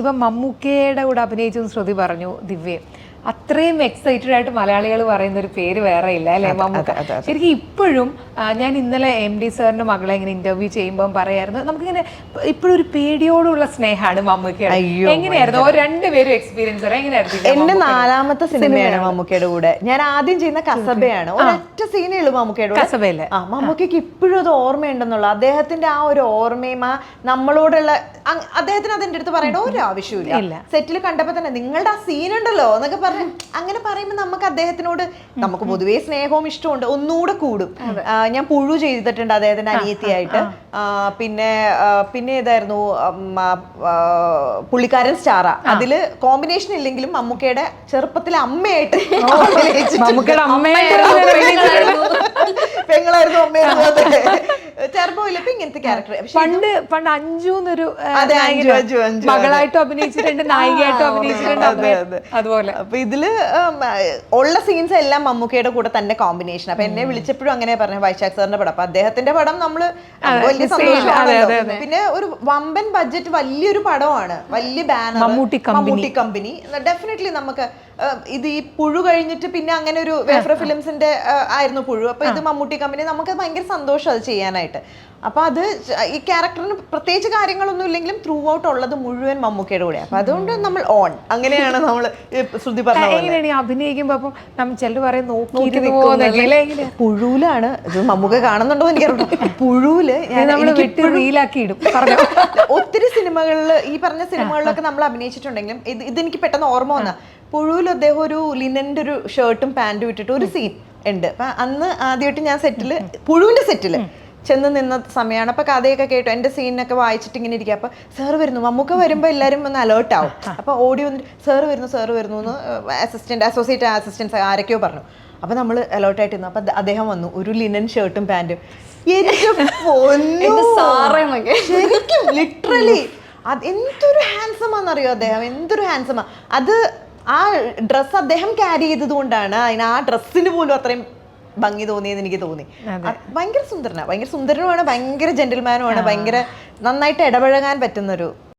ഇപ്പം മമ്മൂക്കയുടെ കൂടെ അഭിനയിച്ചെന്ന് ശ്രുതി പറഞ്ഞു ദിവ്യ. അത്രയും എക്സൈറ്റഡ് ആയിട്ട് മലയാളികൾ പറയുന്ന ഒരു പേര് വേറെ ഇല്ല അല്ലെ മമ്മൂക്ക. ശരിക്കും ഇപ്പോഴും ഞാൻ ഇന്നലെ MD സാറിന്റെ മകളെ ഇങ്ങനെ ഇന്റർവ്യൂ ചെയ്യുമ്പോൾ പറയായിരുന്നു, നമുക്കിങ്ങനെ ഇപ്പോഴും ഒരു പേടിയോടുള്ള സ്നേഹമാണ് മമ്മൂക്കയുടെ. എങ്ങനെയായിരുന്നു രണ്ടുപേരും എക്സ്പീരിയൻസ്? എങ്ങനെയായിരുന്നു? എന്റെ 4ാമത്തെ സിനിമയാണ് മമ്മൂക്കയുടെ കൂടെ. ഞാൻ ആദ്യം ചെയ്യുന്ന കസബയാണ്. ഒരൊറ്റ സീനേ ഉള്ളൂ മമ്മൂക്കയുടെ കൂടെ. കസബയില് മമ്മൂക്കയ്ക്ക് ഇപ്പോഴും അത് ഓർമ്മയുണ്ടെന്നുള്ള അദ്ദേഹത്തിന്റെ ആ ഒരു ഓർമ്മയും ആ നമ്മളോടുള്ള അദ്ദേഹത്തിന് അതിന്റെ അടുത്ത് പറയേണ്ട ഒരു ആവശ്യമില്ല. സെറ്റിൽ കണ്ടപ്പോ തന്നെ നിങ്ങളുടെ ആ സീൻ ഉണ്ടല്ലോ എന്നൊക്കെ പറഞ്ഞ് അങ്ങനെ പറയുമ്പോൾ നമുക്ക് അദ്ദേഹത്തിനോട് നമുക്ക് പൊതുവേ സ്നേഹവും ഇഷ്ടമുണ്ട്, ഒന്നുകൂടെ കൂടും. ഞാൻ പുഴു ചെയ്തിട്ടുണ്ട് അദ്ദേഹത്തിന്റെ അനിയത്തിയായിട്ട്. പിന്നെ ഏതായിരുന്നു പുള്ളിക്കാരൻ സ്റ്റാറ. അതില് കോമ്പിനേഷൻ ഇല്ലെങ്കിലും മമ്മൂക്കയുടെ ചെറുപ്പത്തിലെ അമ്മയായിട്ട് പെങ്ങളായിരുന്നു അമ്മയായിരുന്നു. ചെറുപ്പമില്ല ഇപ്പൊ ഇങ്ങനത്തെ ക്യാരക്ടർ. പണ്ട് അഞ്ജുന്നൊരു മകളായിട്ടും അഭിനയിച്ചിട്ടുണ്ട്, നായികയായിട്ടും അഭിനയിച്ചിട്ടുണ്ട്. അതുപോലെ അപ്പൊ ഇതില് ഉള്ള സീൻസ് എല്ലാം മമ്മൂക്കയുടെ കൂടെ തന്നെ കോമ്പിനേഷൻ. അപ്പൊ എന്നെ വിളിച്ചപ്പോഴും അങ്ങനെ പറഞ്ഞു, വൈശാഖ് സാറിന്റെ പടം. അപ്പൊ അദ്ദേഹത്തിന്റെ പടം നമ്മള് വലിയ സന്തോഷമാണല്ലോ. പിന്നെ ഒരു വമ്പൻ ബഡ്ജറ്റ് വലിയൊരു പടമാണ്, വലിയ ബാനർ, മമ്മൂട്ടി കമ്പനി. ഡെഫിനറ്റ്ലി നമുക്ക് ഇത് ഈ പുഴു കഴിഞ്ഞിട്ട് പിന്നെ അങ്ങനെ ഒരു വേഫ്ര ഫിലിംസിന്റെ ആയിരുന്നു പുഴു. അപ്പൊ ഇത് മമ്മൂട്ടി കമ്പനി, നമുക്ക് ഭയങ്കര സന്തോഷം അത് ചെയ്യാനായിട്ട്. അപ്പൊ അത് ഈ ക്യാരക്ടറിന് പ്രത്യേകിച്ച് കാര്യങ്ങളൊന്നും ഇല്ലെങ്കിലും ത്രൂ ഔട്ട് ഉള്ളത് മുഴുവൻ മമ്മൂക്കയുടെ കൂടെ. അപ്പൊ അതുകൊണ്ട് നമ്മൾ ഓൺ. അങ്ങനെയാണ് നമ്മൾ ശ്രുതി പറഞ്ഞത്. അഭിനയിക്കുമ്പോ അപ്പം നമ്മൾ ചിലർ പറയും പുഴുവിലാണ് ഇത്. മമ്മൂക്ക കാണുന്നുണ്ടോ എനിക്കറിയാം. പുഴുവില് ഒത്തിരി സിനിമകളിൽ ഈ പറഞ്ഞ സിനിമകളിലൊക്കെ നമ്മൾ അഭിനയിച്ചിട്ടുണ്ടെങ്കിലും ഇതെനിക്ക് പെട്ടെന്ന് ഓർമ്മ വന്ന പുഴുവിൽ അദ്ദേഹം ഒരു ലിനന്റെ ഒരു ഷർട്ടും പാന്റും ഇട്ടിട്ട് ഒരു സീൻ ഉണ്ട്. അപ്പൊ അന്ന് ആദ്യമായിട്ട് ഞാൻ സെറ്റില് പുഴുവിന്റെ സെറ്റില് ചെന്ന് നിന്ന സമയമാണ്. അപ്പൊ കഥയൊക്കെ കേട്ടു, എന്റെ സീനൊക്കെ വായിച്ചിട്ട് ഇങ്ങനെ ഇരിക്കുക. അപ്പൊ സാറ് വരുന്നു, മമ്മൂക്ക വരുമ്പോ എല്ലാരും ഒന്ന് അലേർട്ട് ആവും. അപ്പൊ ഓടി വന്നിട്ട് സാറ് വരുന്നു എന്ന് അസോസിയേറ്റ് അസിസ്റ്റൻസ് ആരൊക്കെയോ പറഞ്ഞു. അപ്പൊ നമ്മൾ അലേർട്ടായിട്ട് ഇരുന്നു. അപ്പൊ അദ്ദേഹം വന്നു, ഒരു ലിനൻ ഷർട്ടും പാന്റും. ശരിക്കും ലിറ്ററലി എന്തൊരു ഹാൻസം ആണെന്നറിയോ അദ്ദേഹം, എന്തൊരു ഹാൻസമാ. അത് ആ ഡ്രസ്സ് അദ്ദേഹം ക്യാരി ചെയ്തത് കൊണ്ടാണ് അതിന് ആ ഡ്രസ്സിന് പോലും അത്രയും ഭംഗി തോന്നിയെന്ന് എനിക്ക് തോന്നി. ഭയങ്കര സുന്ദരനാണ്, ഭയങ്കര സുന്ദരനുമാണ്, ഭയങ്കര ജെന്റിൽമാനുമാണ്, ഭയങ്കര നന്നായിട്ട് ഇടപഴകാൻ പറ്റുന്നൊരു